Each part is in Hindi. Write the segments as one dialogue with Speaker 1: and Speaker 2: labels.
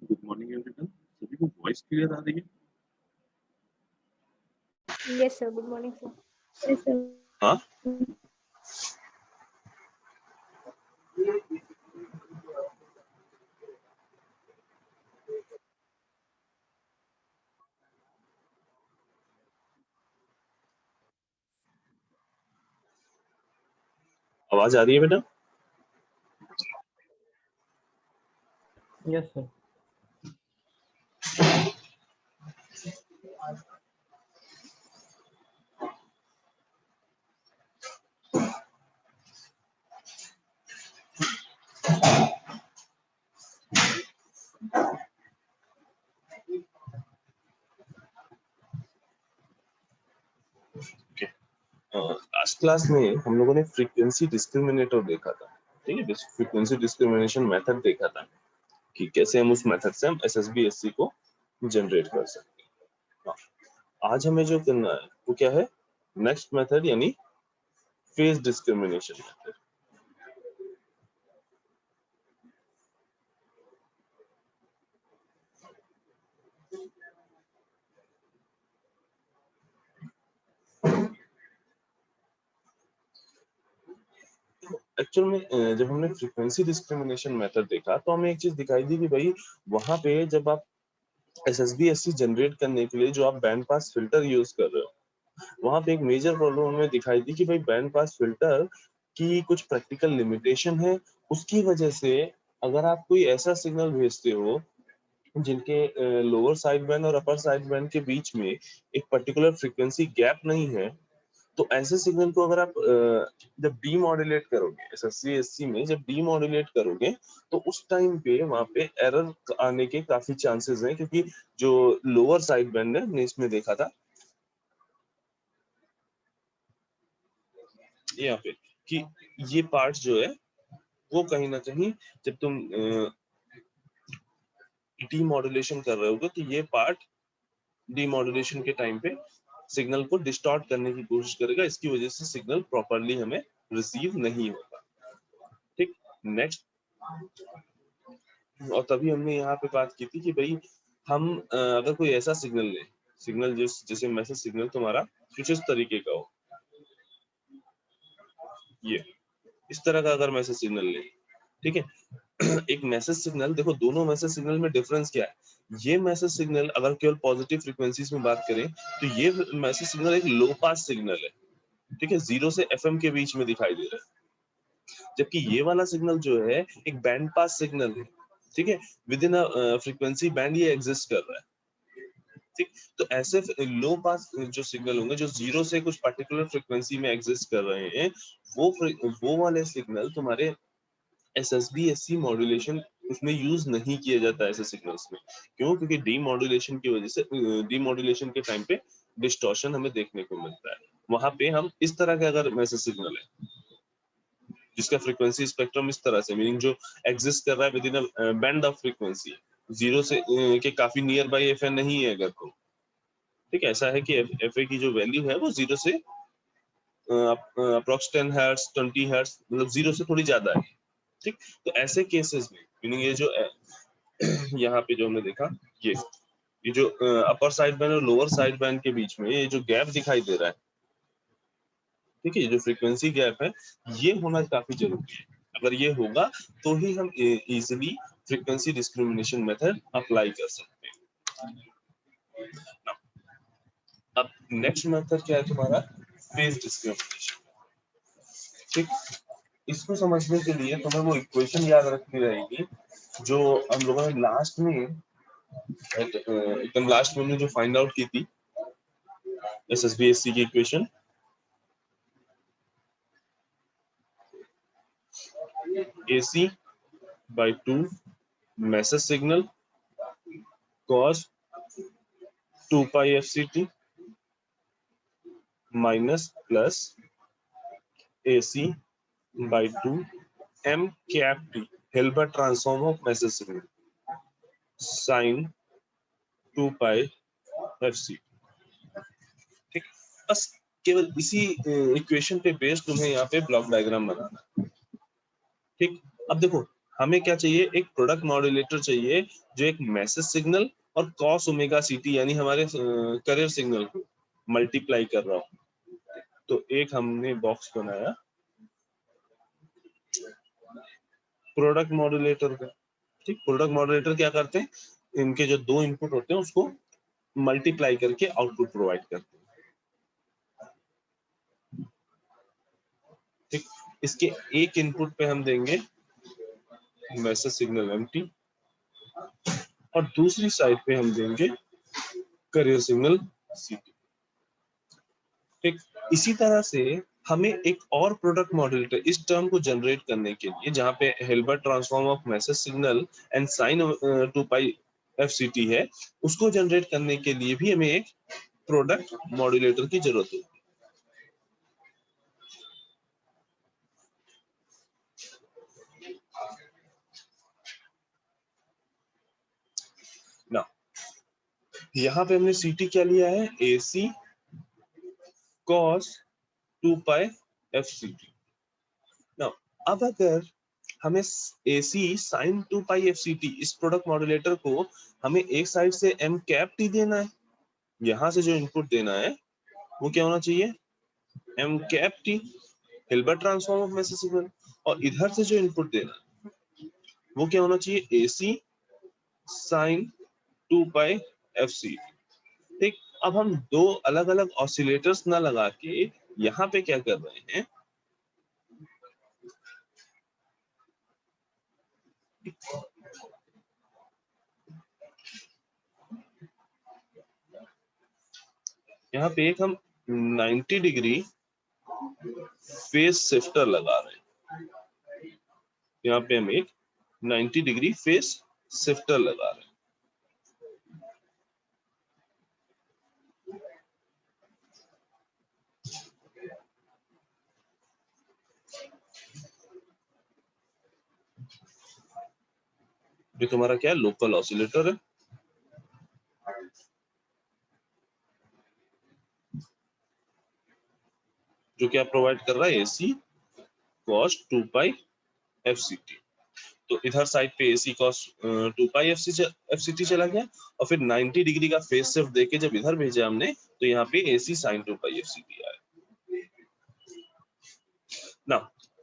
Speaker 1: Good morning everyone. सभी को वॉइस क्लियर आ रही है?
Speaker 2: Yes, sir. Good morning, sir.
Speaker 3: Yes, sir.
Speaker 1: हाँ, आवाज आ रही है बेटा?
Speaker 4: Yes, sir.
Speaker 1: Okay. Last class में हम लोगों ने फ्रीक्वेंसी डिस्क्रिमिनेटर देखा था, ठीक है? फ्रीक्वेंसी डिस्क्रिमिनेशन मेथड देखा था कि कैसे हम उस मेथड से हम एसएसबी एससी को जनरेट कर सकते हैं। हाँ, आज हमें जो करना है वो क्या है? नेक्स्ट मेथड यानी फेज डिस्क्रिमिनेशन मेथड। एक्चुअल में जब हमने फ्रीक्वेंसी डिस्क्रिमिनेशन मेथड देखा तो हमें एक चीज दिखाई दी कि भाई वहां पे जब आप एसएसबी एससी जनरेट करने के लिए जो आप बैंड पास फिल्टर यूज कर रहे हो, वहां पे एक मेजर प्रॉब्लम हमें दिखाई दी कि भाई बैंड पास फिल्टर की कुछ प्रैक्टिकल लिमिटेशन है। उसकी वजह से अगर आप कोई ऐसा सिग्नल भेजते हो जिनके लोअर साइड बैंड और अपर साइड बैंड के बीच में एक पर्टिकुलर फ्रीक्वेंसी गैप नहीं है, तो ऐसे सिग्नल को अगर आप जब डीमॉड्यूलेट करोगे एसएससी एससी में, जब डीमॉड्यूलेट करोगे तो उस टाइम पे वहां पे एरर आने के काफी चांसेस हैं, क्योंकि जो लोअर साइड बैंड है हमने इसमें देखा था यहाँ पे कि ये पार्ट जो है वो कहीं ना कहीं जब तुम डीमॉड्यूलेशन कर रहे होगे तो ये पार्ट डीमॉड्यूलेशन के टाइम पे सिग्नल को डिस्टॉर्ट करने की कोशिश करेगा। इसकी वजह से सिग्नल प्रॉपरली हमें रिसीव नहीं होगा। ठीक, नेक्स्ट। और तभी हमने यहाँ पे बात की थी कि भाई हम अगर कोई ऐसा सिग्नल ले, सिग्नल जैसे मैसेज सिग्नल तुम्हारा कुछ इस तरीके का हो, ये इस तरह का अगर मैसेज सिग्नल ले, ठीक है? एक मैसेज सिग्नल, देखो दोनों मैसेज सिग्नल में डिफरेंस क्या है? ये मैसेज सिग्नल अगर केवल पॉजिटिव फ्रीक्वेंसीज में बात करें तो ये मैसेज सिग्नल एक लो पास सिग्नल है, ठीक है? 0 से एफएम के बीच में दिखाई दे रहा है, जबकि ये वाला सिग्नल जो है एक बैंड पास सिग्नल है, ठीक है? With in a frequency band ये एग्जिस्ट कर रहा है, ठीक? तो ऐसे लो पास जो सिग्नल होंगे जो 0 से कुछ पर्टिकुलर फ्रीक्वेंसी में एग्जिस्ट कर रहे हैं, वो वाले सिग्नल तुम्हारे एसएसबी एससी मॉड्यूलेशन उसमें यूज नहीं किया जाता है ऐसे सिग्नल्स में। क्यों? क्योंकि डीमॉड्यूलेशन की वजह से डीमॉड्यूलेशन के टाइम पे डिस्टॉर्शन हमें देखने को मिलता है। वहां पे हम इस तरह के अगर मैसेज सिग्नल है जिसका फ्रीक्वेंसी स्पेक्ट्रम इस तरह से, मीनिंग जो एग्जिस्ट कर रहा है with in a band of frequency, 0 से के काफी नियर बाई एफए नहीं है अगर तो, ठीक है? ऐसा है कि एफए की जो वैल्यू है वो 0 से अप्रोक्स 10 हर्ट्ज 20 हर्ट्ज, मतलब 0 से थोड़ी ज्यादा है, ठीक? तो ऐसे केसेस में मीनिंग ये जो यहाँ पे जो हमने देखा, ये जो अपर साइड बैंड और लोअर साइड बैंड के बीच में ये जो गैप दिखाई दे रहा है, ठीक है? ये जो फ्रीक्वेंसी गैप है ये होना काफी जरूरी है। अगर ये होगा तो ही हम easily frequency discrimination method apply कर सकते हैं। अब नेक्स्ट मेथड क्या है तुम्हारा? फेज डिस्क्रिमिनेशन, ठीक? इसको समझने के लिए तुम्हें वो इक्वेशन याद रखनी रहेगी जो हम लोगों ने लास्ट में एकदम लास्ट में हमने जो फाइंड आउट की थी एसएसबी एससी की equation, AC by 2 message signal cos 2 pi fct minus plus AC by 2 m cap t Hilbert transform of message signal sin 2 pi fct, ठीक? बस केवल इसी इक्वेशन पे बेस्ड तुम्हें यहाँ पे ब्लॉक डायग्राम बनाना है, ठीक? अब देखो हमें क्या चाहिए, एक प्रोडक्ट मॉड्यूलेटर चाहिए जो एक मैसेज सिग्नल और कॉस ओमेगा सीटी यानी हमारे करियर सिग्नल को मल्टीप्लाई कर रहा हो। तो एक हमने बॉक्स बनाया प्रोडक्ट मॉड्यूलेटर का। ठीक, प्रोडक्ट मॉड्यूलेटर क्या करते हैं, इनके जो दो इनपुट होते हैं उसको मल्टीप्लाई करके आउटपुट प्रोवाइड करते हैं। ठीक, इसके एक इनपुट पे हम देंगे मैसेज सिग्नल एमटी और दूसरी साइड पे हम देंगे करियर सिग्नल सीटी। ठीक, इसी तरह से हमें एक और प्रोडक्ट मॉड्यूलेटर इस टर्म को जनरेट करने के लिए, जहां पे Hilbert transform of message signal and sine 2 pi f c t है, उसको जनरेट करने के लिए भी हमें एक प्रोडक्ट मॉड्यूलेटर की जरूरत है। ना, यहाँ पे हमने सीटी क्या लिया है, एसी कॉस 2 पाई एफसीटी। ना, अब अगर हमें AC sin 2 पाई FCT इस प्रोडक्ट मॉड्यूलेटर को हमें एक साइड से m कैप टी देना है, यहां से जो इनपुट देना है वो क्या होना चाहिए, m cap T Hilbert transform of message signal, और इधर से जो इनपुट देना है वो क्या होना चाहिए, AC sin 2 पाई FCT। ठीक, अब हम दो अलग अलग ऑसिलेटर्स ना लगा के यहाँ पे क्या कर रहे हैं, यहाँ पे एक हम 90 डिग्री फेज शिफ्टर लगा रहे हैं। यहाँ पे हम एक 90 डिग्री फेज शिफ्टर लगा रहे हैं। जो तुम्हारा क्या है, लोकल ऑसिलेटर है। जो क्या प्रोवाइड कर रहा है, एसी कॉस 2 पाई एफसीटी। तो इधर साइड पे एसी कॉस 2 पाई एफसीटी चला गया, और फिर 90 डिग्री का फेज शिफ्ट देके जब इधर भेजा हमने तो यहाँ पे एसी साइन 2 पाई एफसीटी आया। ना,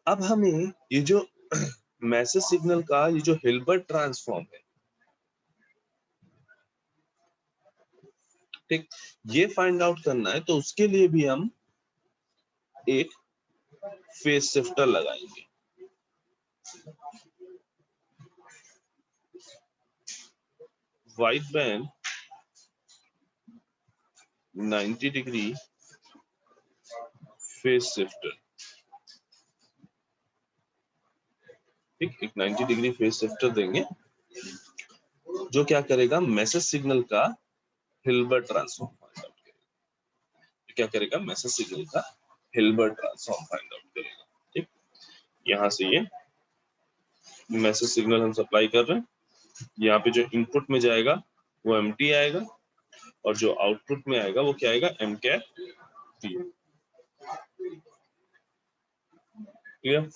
Speaker 1: अब हमें ये जो मैसेज सिग्नल का ये जो हिल्बर्ट ट्रांसफॉर्म है, ठीक, ये फाइंड आउट करना है, तो उसके लिए भी हम एक फेज शिफ्टर लगाएंगे। Wide band 90 degree phase shifter. ठीक, एक 90 डिग्री फेज शिफ्टर देंगे जो क्या करेगा, मैसेज सिग्नल का हिल्बर्ट ट्रांसफॉर्म फाइंड आउट करेगा। क्या करेगा, मैसेज सिग्नल का हिल्बर्ट ट्रांसफॉर्म फाइंड आउट करेगा। ठीक, यहाँ से ये मैसेज सिग्नल हम सप्लाई कर रहे हैं, यहाँ पे जो इनपुट में जाएगा वो एमटी आएगा, और जो आउटपुट में आएगा वो क्या आएगा, एम कैप टी। क्लियर?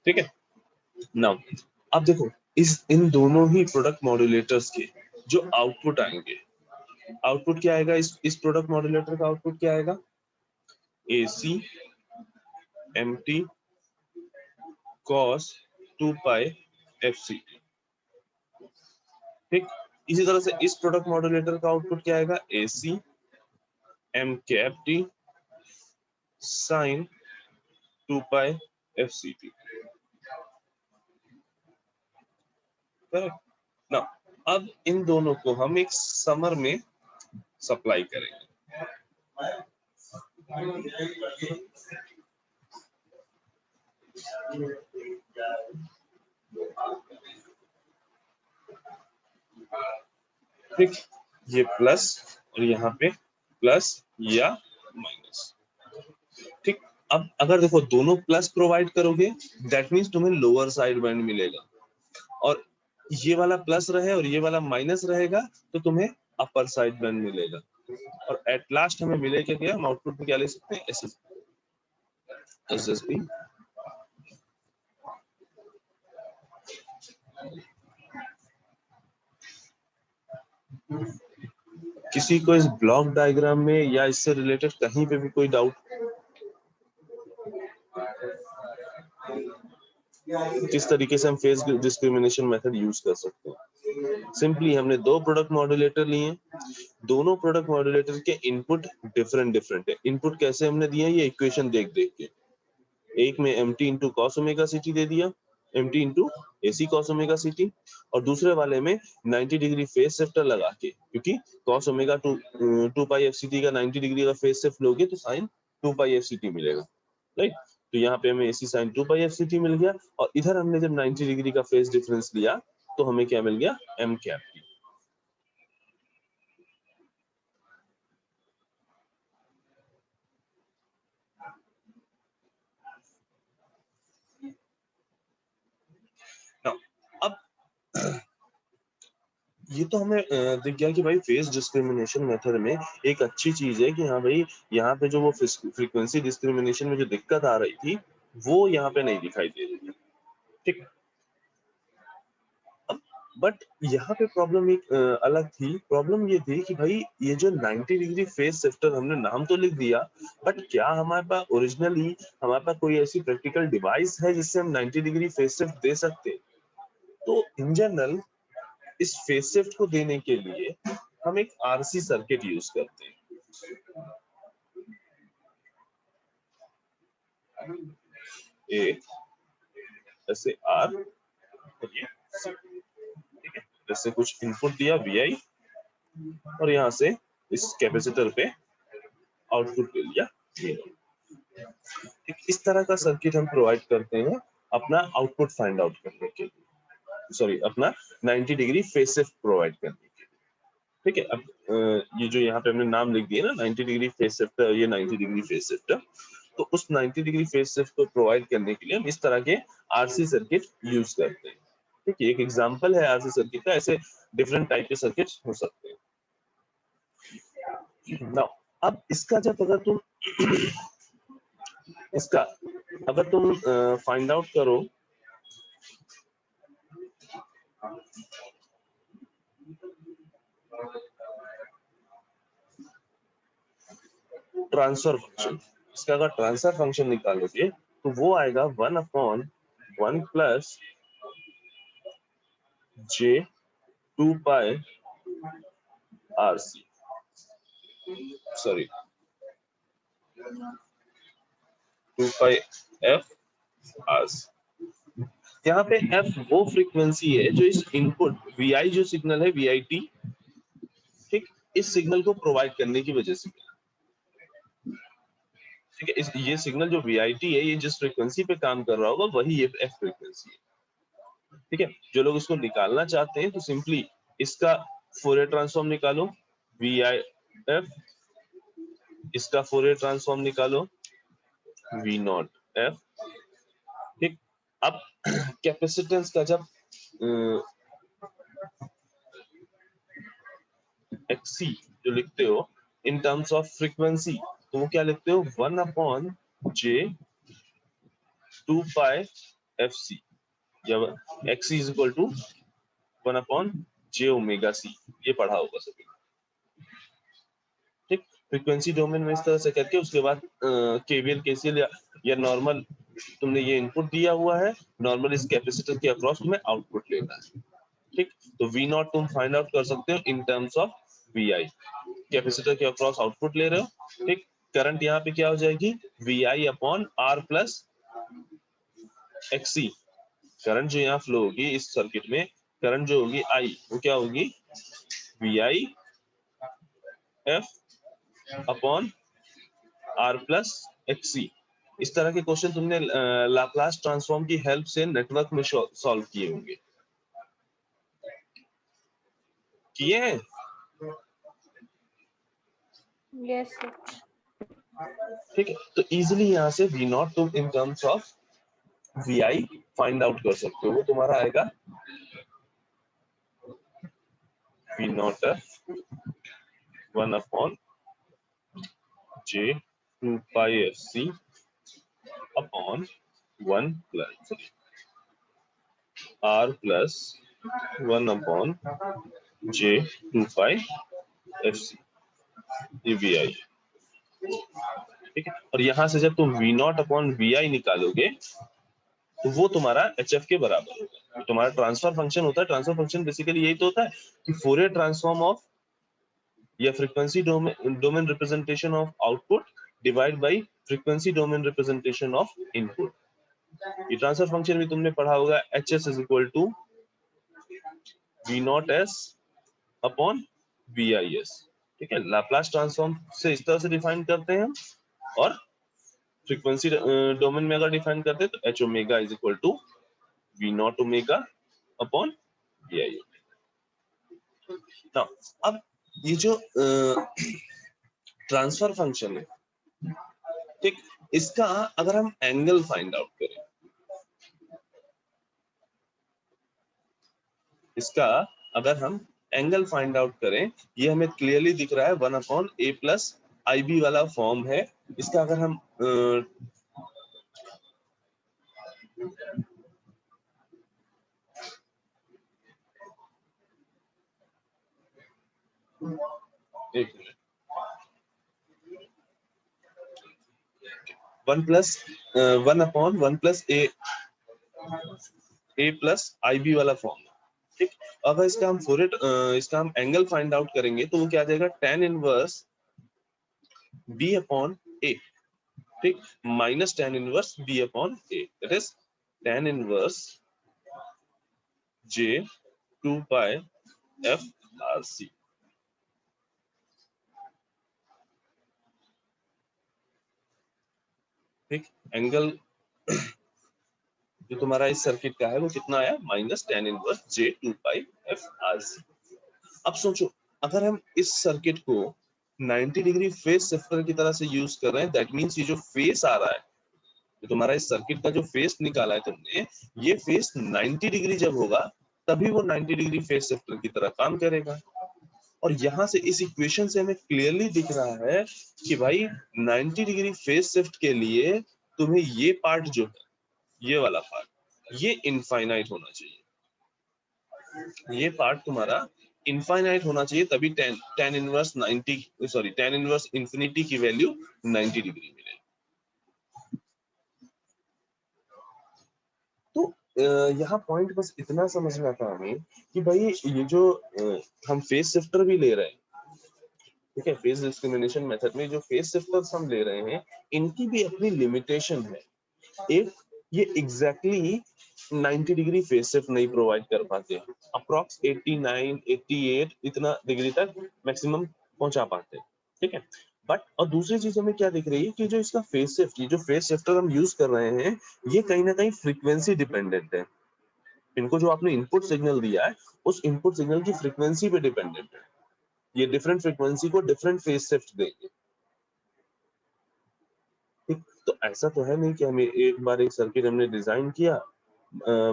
Speaker 1: ठीक है ना, अब देखो इन दोनों ही प्रोडक्ट मॉड्यूलेटर्स के जो आउटपुट आएंगे, आउटपुट क्या आएगा, इस प्रोडक्ट मॉड्यूलेटर का आउटपुट क्या आएगा, AC MT cos 2 pi FCT. ठीक, इसी तरह से इस प्रोडक्ट मॉड्यूलेटर का आउटपुट क्या आएगा, A C M cap T sine 2 pi f c t. Correct ना, अब इन दोनों को हम एक समर में सप्लाई करेंगे। ठीक, ये प्लस और यहाँ पे प्लस या माइनस। अब अगर देखो दोनों प्लस प्रोवाइड करोगे दैट मीन्स तुम्हें लोअर साइड बैंड मिलेगा, और ये वाला प्लस रहे और ये वाला माइनस रहेगा तो तुम्हें अपर साइड बैंड मिलेगा। और एट लास्ट हमें मिलेगा क्या, हम आउटपुट में क्या ले सकते हैं, एसएसपी। किसी को इस ब्लॉक डायग्राम में या इससे रिलेटेड कहीं पे भी कोई डाउट? किस तरीके से हम फेस डिस्क्रिमिनेशन मेथड यूज कर सकते हैं? सिंपली हमने दो प्रोडक्ट मॉड्यूलेटर लिए, दोनों प्रोडक्ट मॉड्यूलेटर के इनपुट डिफरेंट है। इनपुट कैसे हमने दिया, ये इक्वेशन देख के, एक में mt into cos omega ct दे दिया, mt into AC cos omega ct, और दूसरे वाले में 90 डिग्री फेज शिफ्टर लगा के, क्योंकि कॉस ओमेगा 2 पाई fct का 90 डिग्री का फेज शिफ्ट लोगे तो साइन 2 पाई fct मिलेगा, राइट। तो यहाँ पे हमें AC साइन 2 पाई fct मिल गया, और इधर हमने जब 90 डिग्री का फेज डिफरेंस लिया तो हमें क्या मिल गया, m कैप। अब ये तो हमें दिख गया कि भाई फेस डिस्क्रिमिनेशन मेथड में एक अच्छी चीज है कि हाँ भाई यहाँ पे जो वो फ्रीक्वेंसी डिस्क्रिमिनेशन में जो दिक्कत आ रही थी वो यहाँ पे नहीं दिखाई दे रही है, ठीक। बट यहाँ पे प्रॉब्लम एक अलग थी। प्रॉब्लम ये थी कि भाई ये जो 90 डिग्री फेस शिफ्टर हमने नाम तो लिख दिया, बट क्या हमारे पास ओरिजिनली हमारे पास कोई ऐसी प्रैक्टिकल डिवाइस है जिससे हम 90 डिग्री फेस शिफ्ट दे सकते? तो इन जनरल इस फेस शिफ्ट को देने के लिए हम एक आरसी सर्किट यूज करते हैं। एक ऐसे आर और ये सी, ठीक है। जैसे कुछ इनपुट दिया वी और यहाँ से इस कैपेसिटर पे आउटपुट ले लिया, ठीक। इस तरह का सर्किट हम प्रोवाइड करते हैं अपना आउटपुट फाइंड आउट करने के लिए, सॉरी अपना 90 डिग्री फेस शिफ्ट प्रोवाइड करने के लिए, ठीक है। अब ये जो यहाँ पे हमने नाम लिख दिया ना 90 डिग्री फेस शिफ्टर, ये 90 डिग्री फेस शिफ्टर, तो उस 90 डिग्री फेस शिफ्ट को प्रोवाइड करने के लिए हम इस तरह के आरसी सर्किट यूज करते हैं, ठीक है। एक एग्जांपल है आरसी सर्किट का, ऐसे डिफरेंट टाइप के सर्किट हो सकते हैं। नाउ अब इसका जब अगर तुम इसका अगर तुम फाइंड आउट करो ट्रांसफर फंक्शन, इसका अगर ट्रांसफर फंक्शन निकालोगे तो वो आएगा 1/1 प्लस j 2 पाई RC, सॉरी 2 पाई f RC। यहाँ पे f वो फ्रीक्वेंसी है जो इस इनपुट vi जो सिग्नल है vit, ठीक, इस सिग्नल को प्रोवाइड करने की वजह से, ठीक है। इस ये सिग्नल जो vit है ये जिस फ्रीक्वेंसी पे काम कर रहा होगा वही ये f फ्रीक्वेंसी है, ठीक है। जो लोग इसको निकालना चाहते हैं तो सिंपली इसका फोरियर ट्रांसफॉर्म निकालो, VIF, इसका फोरियर ट्रांसफॉर्म निकालो, V0F, ठीक। अब कैपेसिटेंस का जब XC जो लिखते हो इन टर्म्स ऑफ फ्रीक्वेंसी तो वो क्या लिखते हो, 1/j 2 पाई FC, या XC is equal to 1/j omega C, ये पढ़ा होगा सभी, ठीक। फ्रीक्वेंसी डोमेन में इस तरह से करके उसके बाद केवीएल केसीएल या नॉर्मल तुमने ये इनपुट दिया हुआ है, नॉर्मल इस कैपेसिटर के अक्रॉस तुम्हें आउटपुट लेना है, ठीक। तो V0 तुम फाइंड आउट कर सकते हो इन टर्म्स ऑफ VI, कैपेसिटर के अक्रॉस आउटपुट ले रहे हो, ठीक। करंट यहाँ पे क्या हो जाएगी, VI upon R plus XC। Current जो यहाँ फ्लो होगी इस सर्किट में, करंट जो होगी I वो क्या होगी, VI F upon R plus XC। इस तरह के क्वेश्चन तुमने लाप्लास ट्रांसफॉर्म की हेल्प से नेटवर्क में सॉल्व किए होंगे, किए हैं?
Speaker 2: Yes, sir.
Speaker 1: ठीक है, तो इजिली यहाँ से वी नॉट तुम in terms of V I find out कर सकते हो। वो तुम्हारा आएगा V naught 1 j 2 pi fc upon 1 plus r plus 1 j 2 pi fc, ये वी आई। ठीक है, और यहां से जब तुम V naught upon V I निकालोगे तो वो तुम्हारा एच एफ के बराबर होगा। तुम्हारा ट्रांसफर फंक्शन होता है, ट्रांसफर फंक्शन बेसिकली यही तो होता है कि फोरियर ट्रांसफॉर्म ऑफ या frequency domain representation of output divide by frequency domain representation of input. ये ट्रांसफर फंक्शन भी तुमने पढ़ा होगा, H S is equal to V naught S upon V I S. ठीक है, लाप्लास ट्रांसफॉर्म से इस तरह से डिफाइन करते हैं हम, और फ्रीक्वेंसी डोमेन में अगर डिफाइन करते हैं तो H omega is equal to V naught omega upon V I. Now अब ये जो ट्रांसफर फंक्शन है, ठीक, इसका अगर हम एंगल फाइंड आउट करें, इसका अगर हम एंगल फाइंड आउट करें, ये हमें क्लियरली दिख रहा है 1/a प्लस आई बी वाला फॉर्म है। इसका अगर हम एक मिनट, 1 प्लस ए प्लस आई बी वाला फॉर्म है। ठीक, अगर इसका हम एंगल फाइंड आउट करेंगे तो वो क्या आ जाएगा, tan inverse b upon a। ठीक, minus tan inverse b upon a, that is tan inverse j 2 pi f r c। ठीक, एंगल जो तुम्हारा इस सर्किट का है वो कितना आया, minus tan inverse j 2 pi f r c। अब सोचो, अगर हम इस सर्किट को 90 डिग्री फेज शिफ्टर की तरह से यूज कर रहे हैं, दैट मींस ये जो फेस आ रहा है, तो तुम्हारा इस सर्किट का जो फेस निकाला है तुमने, ये फेस 90 डिग्री जब होगा तभी वो 90 डिग्री फेस शिफ्टर की तरह काम करेगा। और यहां से इस इक्वेशन से हमें क्लियरली दिख रहा है कि भाई 90 डिग्री फेस शिफ्ट के लिए तुम्हें ये पार्ट जो है, ये वाला पार्ट, ये इनफाइनाइट होना चाहिए। ये पार्ट तुम्हारा इनफाइनाइट होना चाहिए, तभी tan inverse 90 sorry tan inverse infinity की वैल्यू 90 डिग्री मिलेगी। तो यहाँ पॉइंट बस इतना समझना था हमें कि भाई ये जो हम फेज शिफ्टर भी ले रहे हैं, ठीक है, फेज डिस्क्रिमिनेशन मेथड में जो फेज शिफ्टर्स हम ले रहे हैं, इनकी भी अपनी लिमिटेशन है। एक, ये एग्जैक्टली 90 डिग्री फेज शिफ्ट नहीं प्रोवाइड कर पाते, अप्रॉक्स 89 88 इतना डिग्री तक मैक्सिमम पहुंचा पाते हैं। ठीक है, बट और दूसरी चीज हमें क्या दिख रही है कि जो इसका फेज शिफ्ट, ये जो फेज शिफ्टर हम यूज कर रहे हैं, ये कहीं ना कहीं फ्रीक्वेंसी डिपेंडेंट है। इनको जो आपने इनपुट सिग्नल दिया है, उस इनपुट सिग्नल की फ्रीक्वेंसी पे डिपेंडेंट है। ये डिफरेंट फ्रीक्वेंसी को डिफरेंट फेज शिफ्ट देंगे। ठीक, तो ऐसा तो है नहीं कि हमें एक बार एक सर्किट हमने डिजाइन किया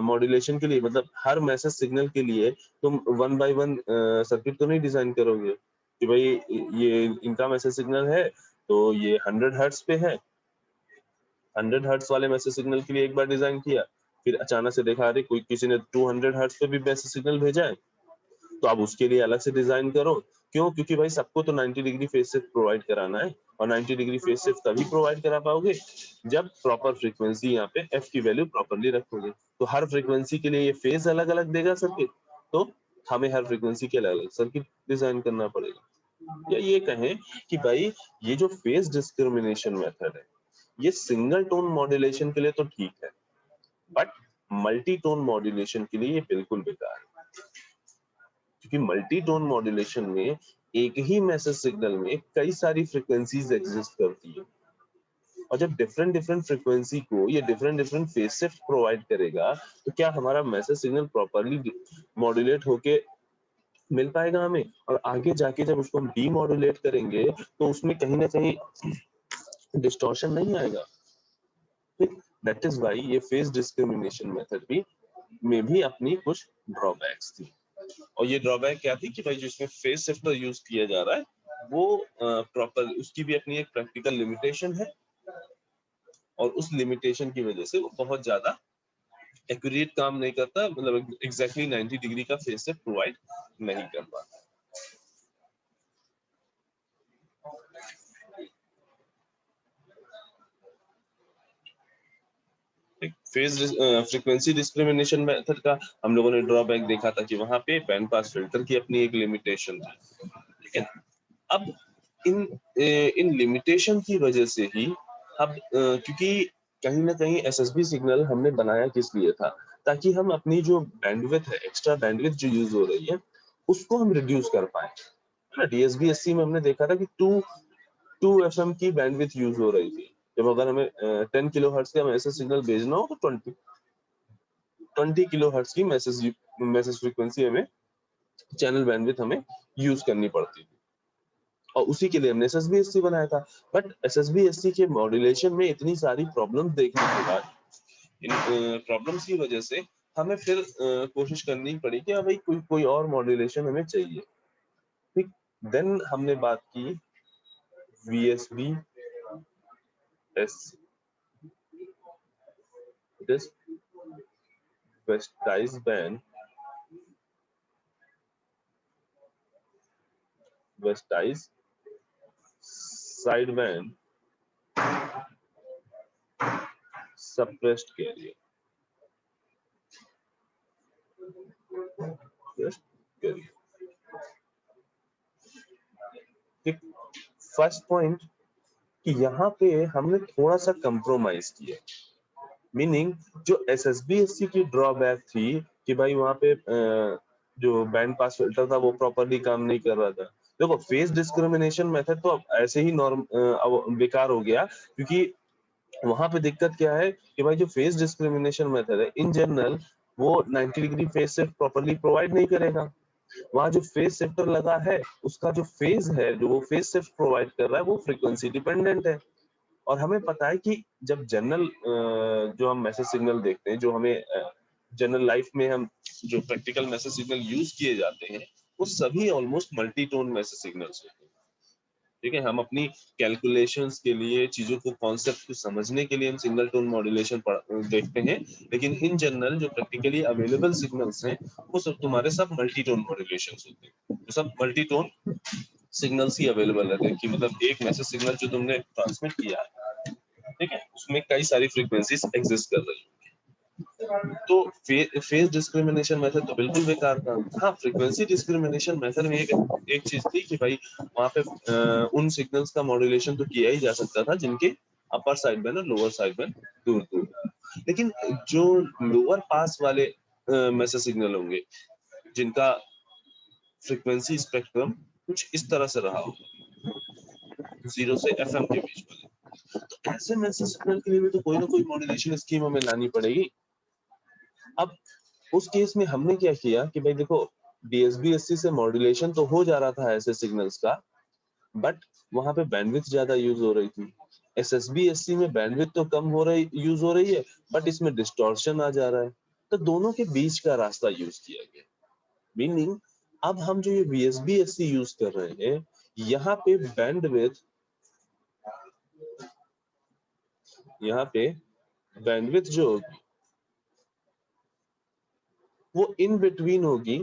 Speaker 1: मॉड्यूलेशन के लिए, मतलब हर मैसेज सिग्नल के लिए तुम 1 बाय 1 सर्किट तो नहीं डिजाइन करोगे कि भाई ये इनका मैसेज सिग्नल है तो ये 100 हर्ट्ज पे है, 100 हर्ट्ज वाले मैसेज सिग्नल के लिए एक बार डिजाइन किया, फिर अचानक से देखा अरे कोई किसी ने 200 हर्ट्ज पे भी मैसेज सिग्नल भेजा है, तो आप उसके लिए अलग से डिजाइन करो। क्यों? क्योंकि भाई सबको तो 90 डिग्री फेज शिफ्ट प्रोवाइड कराना है, और 90 डिग्री फेज शिफ्ट तभी प्रोवाइड करा पाओगे जब प्रॉपर फ्रीक्वेंसी यहाँ पे एफ की वैल्यू प्रॉपरली रखोगे। तो हर फ्रीक्वेंसी के लिए ये फेज अलग अलग देगा सर्किट, तो हमें हर फ्रीक्वेंसी के अलग अलग सर्किट डिजाइन करना पड़ेगा। या ये कहें कि भाई ये जो फेज डिस्क्रिमिनेशन मेथड है, ये सिंगल टोन मॉड्यूलेशन के लिए तो ठीक है, बट मल्टी टोन मॉड्यूलेशन के लिए ये बिल्कुल बेकार है। क्योंकि मल्टी टोन मॉड्यूलेशन में एक ही मैसेज सिग्नल में कई सारी फ्रीक्वेंसीज एग्जिस्ट करती है, और जब डिफरेंट डिफरेंट फ्रीक्वेंसी को ये different different phase shift provide करेगा, तो क्या हमारा मैसेज सिग्नल प्रॉपरली मॉड्यूलेट होके मिल पाएगा हमें? और आगे जाके जब उसको हम डीमॉड्यूलेट करेंगे तो उसमें कहीं ना कहीं डिस्टॉर्शन नहीं आएगा। दैट इज व्हाई ये फेज डिस्क्रिमिनेशन मेथड भी में भी अपनी कुछ ड्रॉबैक्स थी। और ये ड्रॉबैक क्या थी कि भाई जिसमें फेज शिफ्टर यूज किया जा रहा है वो प्रॉपर उसकी भी अपनी एक प्रैक्टिकल लिमिटेशन है, और उस लिमिटेशन की वजह से वो बहुत ज्यादा एक्यूरेट काम नहीं करता, मतलब एग्जैक्टली 90 डिग्री का फेज शिफ्ट प्रोवाइड नहीं कर पाता। फेज फ्रीक्वेंसी डिस्क्रिमिनेशन मेथड का हम लोगों ने ड्रॉबैक देखा था कि वहां पे बैंड पास फिल्टर की अपनी एक लिमिटेशन थी, ठीक है। अब इन लिमिटेशन की वजह से ही अब क्योंकि कहीं ना कहीं एसएसबी सिग्नल हमने बनाया किस लिए था, ताकि हम अपनी जो बैंडविड्थ है, एक्स्ट्रा बैंडविड्थ जो यूज हो रही है उसको हम रिड्यूस कर पाए। ना डीएसबीएससी में हमने देखा था कि 2 एफएम की बैंडविड्थ यूज हो रही थी। जब अगर हमें 10 किलोहर्ट्ज का मैसेज सिग्नल भेजना हो तो 20 किलोहर्ट्ज की मैसेज फ्रीक्वेंसी हमें चैनल बैंडविड्थ हमें यूज करनी पड़ती थी, और उसी के लिए हमने एसएसबीएससी बनाया था। बट एसएसबीएससी के मॉड्यूलेशन में इतनी सारी प्रॉब्लम्स देखने के बाद, इन प्रॉब्लम्स की वजह से हमें फिर कोशिश करनी पड़ी कि हाँ भाई कोई और मॉड्यूलेशन हमें चाहिए, ठीक। देन हमने बात की VSB S, it is vestigial band, vestigial side band suppressed carrier, first point कि यहाँ पे हमने थोड़ा सा कंप्रोमाइज किया, मीनिंग जो एसएसबीएससी की ड्रॉबैक थी कि भाई वहां पे जो बैंड पास फिल्टर था वो प्रॉपरली काम नहीं कर रहा था। देखो फेज डिस्क्रिमिनेशन मेथड तो अब ऐसे ही बेकार हो गया, क्योंकि वहां पे दिक्कत क्या है कि भाई जो फेज डिस्क्रिमिनेशन मेथड है इन जनरल वो 90 degree phase shift properly provide नहीं करेगा। वहां जो फेज शिफ्टर लगा है उसका जो फेज है, जो वो फेज शिफ्ट प्रोवाइड कर रहा है वो फ्रीक्वेंसी डिपेंडेंट है। और हमें पता है कि जब जनरल जो हम मैसेज सिग्नल देखते हैं, जो हमें जनरल लाइफ में हम जो प्रैक्टिकल मैसेज सिग्नल यूज किए जाते हैं वो सभी almost multi tone message signals होते हैं, ठीक है। हम अपनी कैलकुलेशंस के लिए, चीजों को कॉन्सेप्ट को समझने के लिए हम सिंगल टोन मॉड्यूलेशन देखते हैं, लेकिन इन जनरल जो प्रैक्टिकली अवेलेबल सिग्नल्स हैं वो सब तुम्हारे सब मल्टी टोन मॉड्यूलेशंस होते हैं, जो सब मल्टी टोन सिग्नल्स ही अवेलेबल रहते हैं, कि मतलब एक मैसेज सिग्नल जो तुमने ट्रांसमिट किया, ठीक है, उसमें कई सारी फ्रीक्वेंसीज एग्जिस्ट कर रही है। तो फेज डिस्क्रिमिनेशन मेथड तो बिल्कुल बेकार था। हाँ, फ्रीक्वेंसी डिस्क्रिमिनेशन मेथड में एक चीज थी कि भाई वहां पे उन सिग्नल्स का मॉड्यूलेशन तो किया ही जा सकता था जिनके अपर साइड बैंड और लोअर साइड बैंड दूर दूर, लेकिन जो लोअर पास वाले मैसेज सिग्नल होंगे जिनका फ्रीक्वेंसी स्पेक्ट्रम कुछ इस तरह से रहा हो, 0 से एफएम के बीच में, तो ऐसे मैसेज सिग्नल के लिए भी तो कोई ना कोई मॉड्यूलेशन स्कीम हमें लानी पड़ेगी। अब उस केस में हमने क्या किया कि भाई देखो डीएसबीएससी से मॉड्यूलेशन तो हो जा रहा था ऐसे सिग्नल्स का, बट वहां पे बैंडविड्थ ज्यादा यूज हो रही थी। एसएसबीएससी में बैंडविड्थ तो कम हो रही यूज हो रही है, बट इसमें डिस्टॉर्शन आ जा रहा है, तो दोनों के बीच का रास्ता यूज किया गया। मीनिंग अब हम जो ये वीएसबीएससी यूज कर रहे हैं, यहाँ पे बैंडविड्थ, यहाँ पे बैंडविड्थ जो होगी वो इन बिटवीन होगी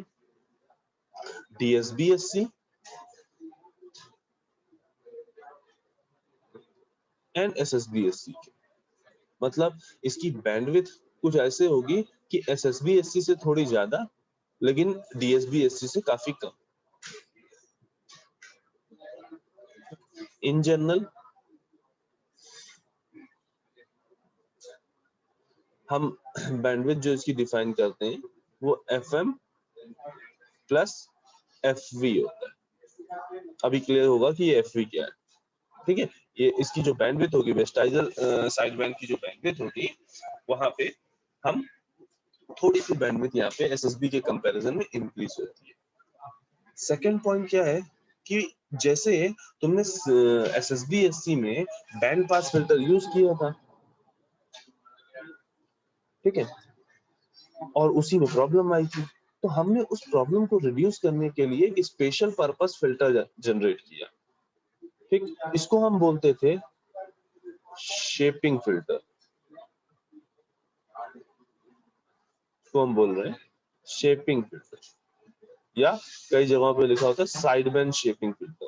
Speaker 1: डीएसबीएससी एंड एसएसबीएससी के। मतलब इसकी बैंडविड्थ कुछ ऐसे होगी कि एसएसबीएससी से थोड़ी ज्यादा, लेकिन डीएसबीएससी से काफी कम। इन जनरल हम बैंडविड्थ जो इसकी डिफाइन करते हैं वो एफएम प्लस एफवी होता है। अभी क्लियर होगा कि ये एफवी क्या है, ठीक है। ये इसकी जो बैंडविड्थ होगी, वेस्टाइजर साइड बैंड की जो बैंडविड्थ होगी, वहां पे हम थोड़ी सी बैंडविड्थ यहाँ पे एसएसबी के कंपैरिजन में इंक्रीज होती है। सेकंड पॉइंट क्या है कि जैसे तुमने SSB-SC में बैंड पास फिल्टर यूज किया था, ठीक है, और उसी में प्रॉब्लम आई थी, तो हमने उस प्रॉब्लम को रिड्यूस करने के लिए एक स्पेशल पर्पस फिल्टर जनरेट किया, ठीक, इसको हम बोलते थे शेपिंग फिल्टर, इसको हम बोल रहे हैं शेपिंग फिल्टर, या कई जगहों पे लिखा होता है साइड बैंड शेपिंग फिल्टर।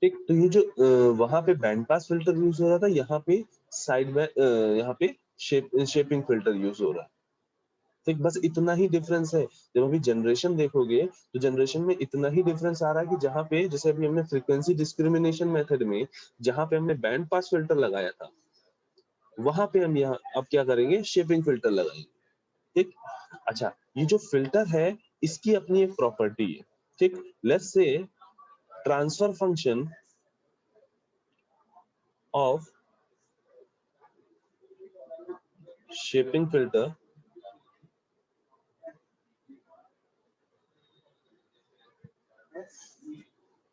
Speaker 1: ठीक, तो ये जो वहां पे बैंड पास फिल्टर यूज हो रहा था, यहाँ पे साइड बैंड, यहाँ पे शेपिंग फिल्टर यूज हो रहा है। ठीक, बस इतना ही डिफरेंस है। जब अभी जनरेशन देखोगे तो जनरेशन में इतना ही डिफरेंस आ रहा है कि जहाँ पे जैसे अभी हमने फ्रीक्वेंसी डिस्क्रिमिनेशन मेथड में जहाँ पे हमने बैंड पास फिल्टर लगाया था, वहां पे हम यहाँ अब क्या करेंगे, शेपिंग फिल्टर लगाएंगे। ठीक, अच्छा, ये जो फिल्टर है इसकी अपनी एक प्रॉपर्टी है। ठीक, let's say transfer function of shaping filter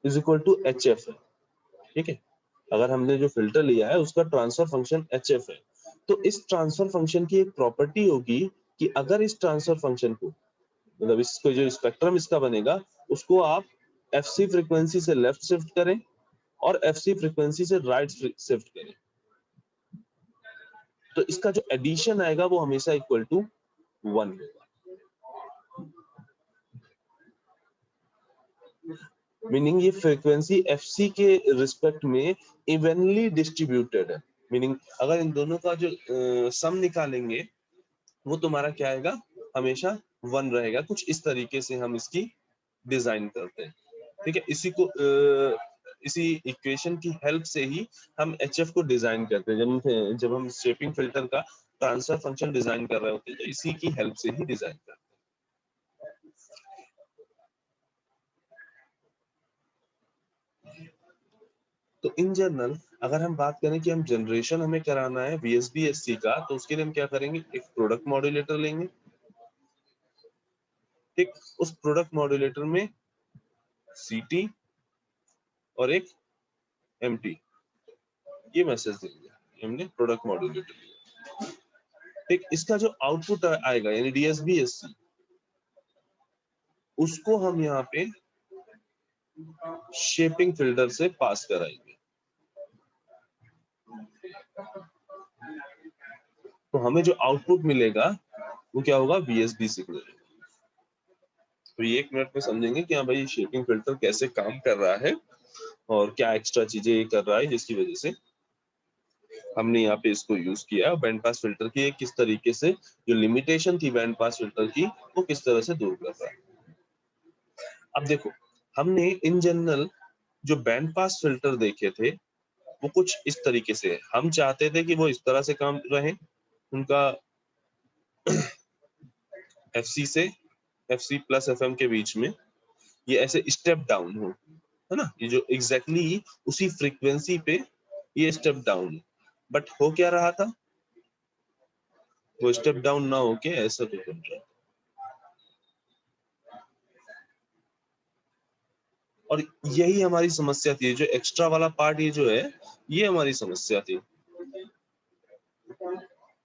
Speaker 1: is equal to HF है, ठीक है। अगर हमने जो फिल्टर लिया है उसका ट्रांसफर फंक्शन HF है, तो इस ट्रांसफर फंक्शन की एक प्रॉपर्टी होगी कि अगर इस ट्रांसफर फंक्शन को, मतलब इसको जो स्पेक्ट्रम इसका बनेगा उसको आप FC फ्रीक्वेंसी से लेफ्ट शिफ्ट करें और FC फ्रीक्वेंसी से राइट शिफ्ट करें, तो इसका जो एडिशन आएगा वो हमेशा इक्वल टू 1 होगा। मीनिंग ये फ्रीक्वेंसी FC के रिस्पेक्ट में इवनली डिस्ट्रीब्यूटेड है। मीनिंग अगर इन दोनों का जो सम निकालेंगे वो तुम्हारा क्या आएगा, हमेशा 1 रहेगा। कुछ इस तरीके से हम इसकी डिजाइन करते हैं, ठीक है। इसी इक्वेशन की हेल्प से ही हम HF को डिजाइन करते हैं। जब हम शेपिंग फिल्टर का ट्रांसफर फंक्शन डिजाइन कर रहे होते हैं तो इसी की हेल्प से ही डिजाइन करते हैं। तो इन जनरल अगर हम बात करें कि हम जनरेशन हमें कराना है VSB-SC का, तो उसके लिए हम क्या करेंगे, एक प्रोडक्ट मॉड्यूलेटर लेंगे, ठीक, उस प्रोडक्ट मॉड्यूलेटर में CT और एक MT, ये मैसेज देंगे। हमने प्रोडक्ट मॉड्यूलेटर लिया, ठीक, इसका जो आउटपुट आएगा यानी DSB-SC, उसको हम यहाँ पे शेपिंग फिल्टर से पास कराएंगे, तो हमें जो आउटपुट मिलेगा वो क्या होगा, VSB सिग्नल। तो ये 1 मिनट में समझेंगे कि हाँ भाई शेपिंग फिल्टर कैसे काम कर रहा है और क्या एक्स्ट्रा चीजें ये कर रहा है जिसकी वजह से हमने यहाँ पे इसको यूज किया। बैंड पास फिल्टर की किस तरीके से जो लिमिटेशन थी बैंड पास फिल्टर की वो किस तरह से दूर कर रहा है। अब देखो, हमने इन जनरल जो बैंड पास फिल्टर देखे थे वो कुछ इस तरीके से है। हम चाहते थे कि वो इस तरह से काम रहे, उनका FC से FC प्लस FM के बीच में ये ऐसे स्टेप डाउन हो, है ना, ये जो एग्जैक्टली उसी फ्रीक्वेंसी पे ये स्टेप डाउन, बट हो क्या रहा था, वो स्टेप डाउन ना होके ऐसा तो बन रहा। और यही हमारी समस्या थी, जो एक्स्ट्रा वाला पार्ट ये जो है ये हमारी समस्या थी,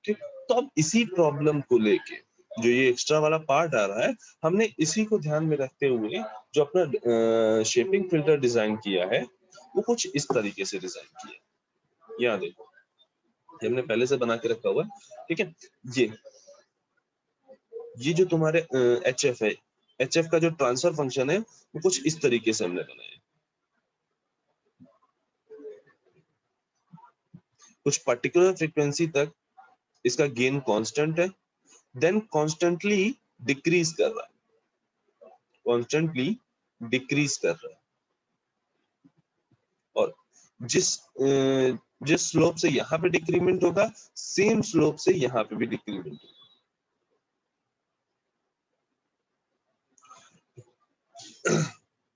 Speaker 1: ठीक। तो अब इसी प्रॉब्लम को लेके जो ये एक्स्ट्रा वाला पार्ट आ रहा है, हमने इसी को ध्यान में रखते हुए जो अपना शेपिंग फिल्टर डिजाइन किया है वो कुछ इस तरीके से डिजाइन किया। यहाँ देखो, ये हमने पहले से बना के रखा हुआ है, ठीक है। ये जो तुम्हारे HF है, HF का जो ट्रांसफर फंक्शन है वो कुछ इस तरीके से हमने बनाया है। कुछ पर्टिकुलर फ्रीक्वेंसी तक इसका गेन कांस्टेंट है, देन कॉन्स्टेंटली डिक्रीज कर रहा है, कॉन्स्टेंटली डिक्रीज कर रहा है, और जिस जिस स्लोप से यहाँ पे डिक्रीमेंट होगा सेम स्लोप से यहाँ पे भी डिक्रीमेंट होगा।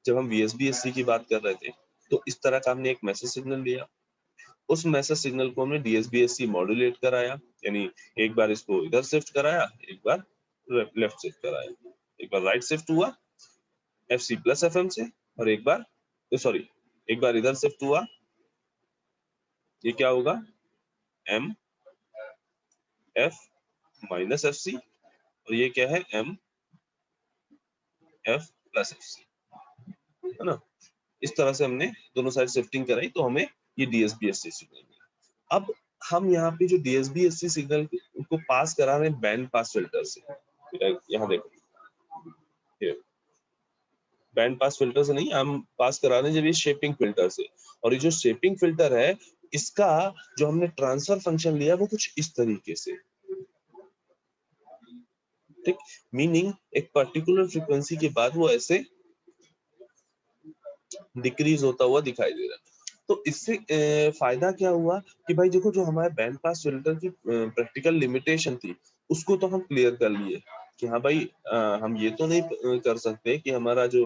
Speaker 1: जब हम VSB-SC की बात कर रहे थे तो इस तरह का हमने एक मैसेज सिग्नल लिया, उस मैसेज सिग्नल को हमने DSBSC मॉड्यूलेट कराया, यानी एक बार इसको इधर शिफ्ट कराया, एक बार लेफ्ट शिफ्ट कराया, एक बार राइट शिफ्ट हुआ FC प्लस FM से, और एक बार सॉरी एक बार इधर शिफ्ट हुआ, ये क्या होगा M F माइनस FC, और ये क्या है M F प्लस FC, है ना। इस तरह से हमने दोनों साइड शिफ्टिंग कराई तो हमें ये DSBSC सिग्नल मिला। अब हम यहाँ पे जो DSBSC सिग्नल को पास करा रहे हैं बैंड पास फिल्टर से, यहाँ देखो बैंड पास फिल्टर से नहीं, हम पास करा रहे हैं जब ये शेपिंग फिल्टर से, और ये जो शेपिंग फिल्टर है इसका जो हमने ट्रांसफर फंक्शन लिया वो कुछ इस तरीके से, ठीक, मीनिंग एक पर्टिकुलर फ्रीक्वेंसी के बाद वो ऐसे डिक्रीज होता हुआ दिखाई दे रहा है। तो इससे फायदा क्या हुआ कि भाई देखो जो हमारे बैंड पास फिल्टर की प्रैक्टिकल लिमिटेशन थी उसको तो हम क्लियर कर लिए कि हाँ भाई हम ये तो नहीं कर सकते कि हमारा जो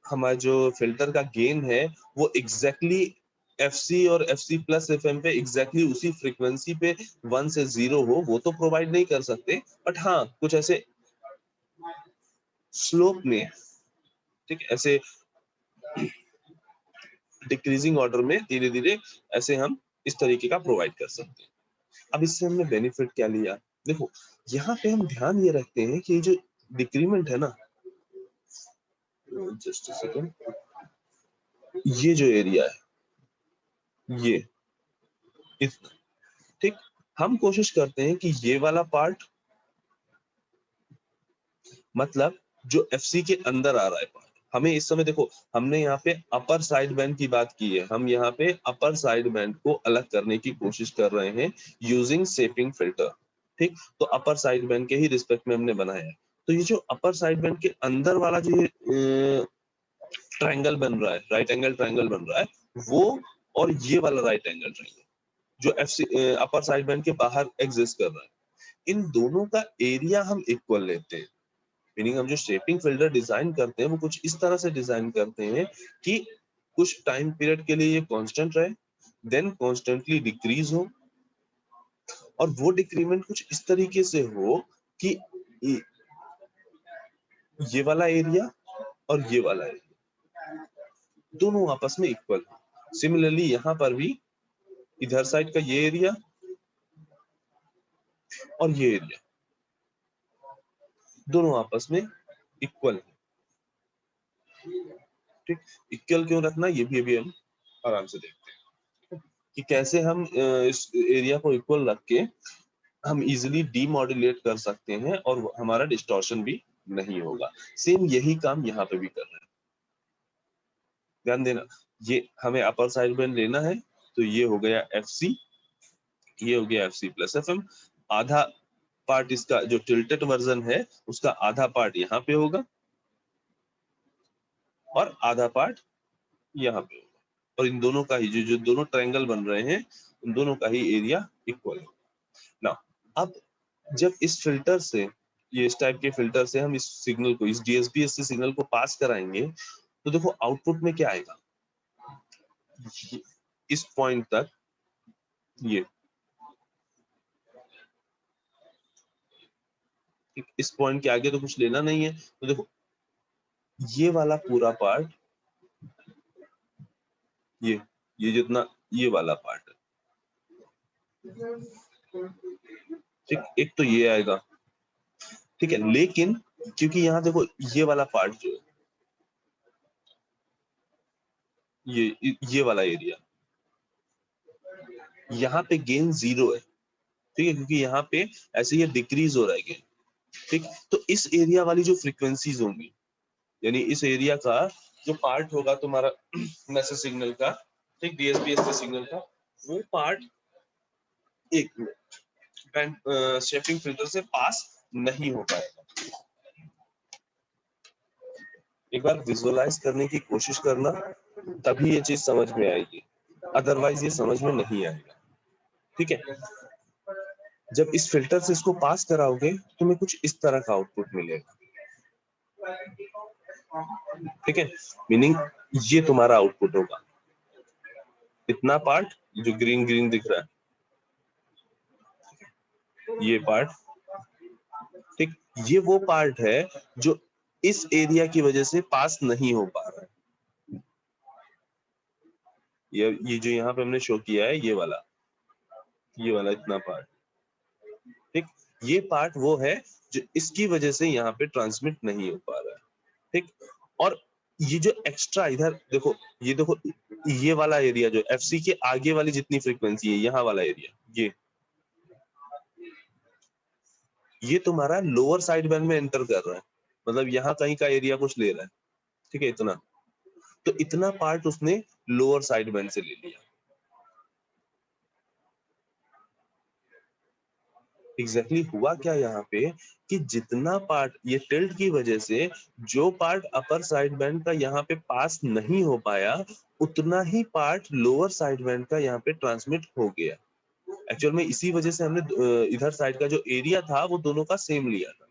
Speaker 1: हमारा जो फिल्टर का गेन है वो एग्जैक्टली FC और FC प्लस FM पे एग्जैक्टली उसी फ्रीक्वेंसी पे 1 से 0 हो, वो तो प्रोवाइड नहीं कर सकते, बट हाँ कुछ ऐसे स्लोप में, ठीक, ऐसे डिक्रीजिंग ऑर्डर में धीरे धीरे ऐसे हम इस तरीके का प्रोवाइड कर सकते हैं। अब इससे हमने बेनिफिट क्या लिया, देखो यहाँ पे हम ध्यान ये रखते हैं कि जो डिक्रीमेंट है ना, जस्ट अ सेकंड, ये जो एरिया है ये इतना, ठीक, हम कोशिश करते हैं कि ये वाला पार्ट, मतलब जो FC के अंदर आ रहा है पार्ट, हमें इस समय देखो हमने यहाँ पे अपर साइड बैंड की बात की है, हम यहाँ पे अपर साइड बैंड को अलग करने की कोशिश कर रहे हैं यूजिंग शेपिंग फिल्टर, ठीक, तो अपर साइड बैंड के ही रिस्पेक्ट में हमने बनाया है। तो ये जो अपर साइड बैंड के अंदर वाला जो ट्रायंगल बन रहा है, राइट एंगल ट्रायंगल बन रहा है, वो और ये वाला राइट एंगल ट्रायंगल जो FC अपर साइड बैंड के बाहर एग्जिस्ट कर रहा है, इन दोनों का एरिया हम इक्वल लेते हैं। मीनिंग हम जो शेपिंग फिल्टर डिजाइन करते हैं वो कुछ इस तरह से डिजाइन करते हैं कि कुछ टाइम पीरियड के लिए ये कांस्टेंट रहे, देन कांस्टेंटली डिक्रीज हो, और वो डिक्रीमेंट कुछ इस तरीके से हो कि ये वाला एरिया और ये वाला एरिया दोनों आपस में इक्वल हो। सिमिलरली यहाँ पर भी इधर साइड का ये एरिया और ये एरिया दोनों आपस में इक्वल है, ठीक, इक्वल क्यों रखना ये भी अभी हम आराम से देखते हैं कि कैसे हम इस एरिया को इक्वल रख के हम इजिली डीमॉड्यूलेट कर सकते हैं और हमारा डिस्टॉर्शन भी नहीं होगा। सेम यही काम यहाँ पे भी कर रहे हैं, ध्यान देना, ये हमें अपर साइड बैंड लेना है तो ये हो गया FC, ये हो गया FC प्लस FM, आधा पार्ट इसका जो टिल्टेड वर्जन है उसका आधा पार्ट यहाँ पे होगा और आधा पार्ट यहाँ पे होगा, और इन दोनों का ही जो दोनों ट्रायंगल बन रहे हैं उन दोनों का ही एरिया इक्वल है ना। अब जब इस फिल्टर से, ये इस टाइप के फिल्टर से हम इस सिग्नल को, इस DSBSC सिग्नल को पास कराएंगे तो देखो आउटपुट में क्या आएगा, इस पॉइंट तक ये, इस पॉइंट के आगे तो कुछ लेना नहीं है, तो देखो ये वाला पूरा पार्ट, ये जितना ये वाला पार्ट है, ठीक, एक तो ये आएगा, ठीक है, लेकिन क्योंकि यहाँ देखो ये वाला पार्ट जो है, ये वाला एरिया, यहाँ पे गेन 0 है, ठीक है, क्योंकि यहाँ पे ऐसे ये डिक्रीज हो रहा है गेन, ठीक, तो इस एरिया वाली जो फ्रीक्वेंसीज होंगी, यानी इस एरिया का जो पार्ट होगा तुम्हारा मैसेज सिग्नल का, ठीक, DSBSC सिग्नल का, वो पार्ट एक बैंड शेपिंग फिल्टर से पास नहीं हो पाएगा। एक बार विजुअलाइज करने की कोशिश करना, तभी ये चीज समझ में आएगी, अदरवाइज ये समझ में नहीं आएगा, ठीक है। जब इस फिल्टर से इसको पास कराओगे तुम्हें कुछ इस तरह का आउटपुट मिलेगा, ठीक है, मीनिंग ये तुम्हारा आउटपुट होगा, इतना पार्ट जो ग्रीन ग्रीन दिख रहा है, ये पार्ट, ठीक, ये वो पार्ट है जो इस एरिया की वजह से पास नहीं हो पा रहा है। ये जो यहाँ पे हमने शो किया है, ये वाला इतना पार्ट, ठीक, ये पार्ट वो है जो इसकी वजह से यहाँ पे ट्रांसमिट नहीं हो पा रहा है, ठीक। और ये जो एक्स्ट्रा इधर देखो, ये देखो, ये वाला एरिया जो एफसी के आगे वाली जितनी फ्रीक्वेंसी है, यहाँ वाला एरिया, ये तुम्हारा लोअर साइड बैंड में एंटर कर रहा है, मतलब यहाँ कहीं का एरिया कुछ ले रहा है, ठीक है, इतना, तो इतना पार्ट उसने लोअर साइड बैंड से ले लिया। एग्जैक्टली हुआ क्या यहाँ पे कि जितना पार्ट ये टिल्ट की वजह से जो पार्ट अपर साइड बैंड का यहाँ पे पास नहीं हो पाया, उतना ही पार्ट लोअर साइड बैंड का यहाँ पे ट्रांसमिट हो गया। एक्चुअल में इसी वजह से हमने इधर साइड का जो एरिया था वो दोनों का सेम लिया था,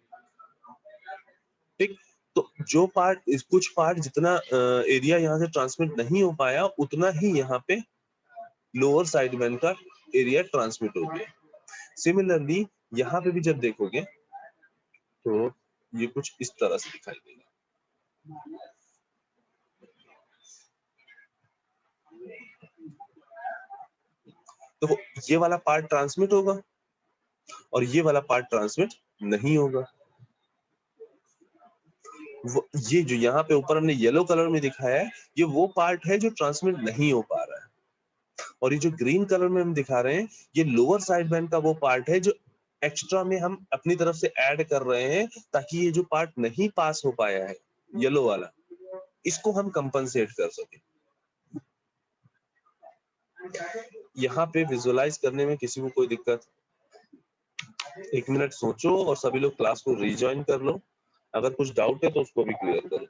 Speaker 1: ठीक। तो जो पार्ट, कुछ पार्ट जितना एरिया यहाँ से ट्रांसमिट नहीं हो पाया, उतना ही यहाँ पे लोअर साइड बैंड का एरिया ट्रांसमिट हो गया। सिमिलरली यहाँ पे भी जब देखोगे तो ये कुछ इस तरह से दिखाई देगा। तो ये वाला पार्ट ट्रांसमिट होगा और ये वाला पार्ट ट्रांसमिट नहीं होगा। ये जो यहाँ पे ऊपर हमने येलो कलर में दिखाया है, ये वो पार्ट है जो ट्रांसमिट नहीं हो पा रहा है, और ये जो ग्रीन कलर में हम दिखा रहे हैं, ये लोअर साइड बैंड का वो पार्ट है जो एक्स्ट्रा में हम अपनी तरफ से ऐड कर रहे हैं, ताकि ये जो पार्ट नहीं पास हो पाया है येलो वाला, इसको हम कंपनसेट कर सके। यहाँ पे विजुअलाइज करने में किसी को कोई दिक्कत? 1 मिनट सोचो और सभी लोग क्लास को रिज्वाइन कर लो, अगर कुछ डाउट है तो उसको भी क्लियर करो।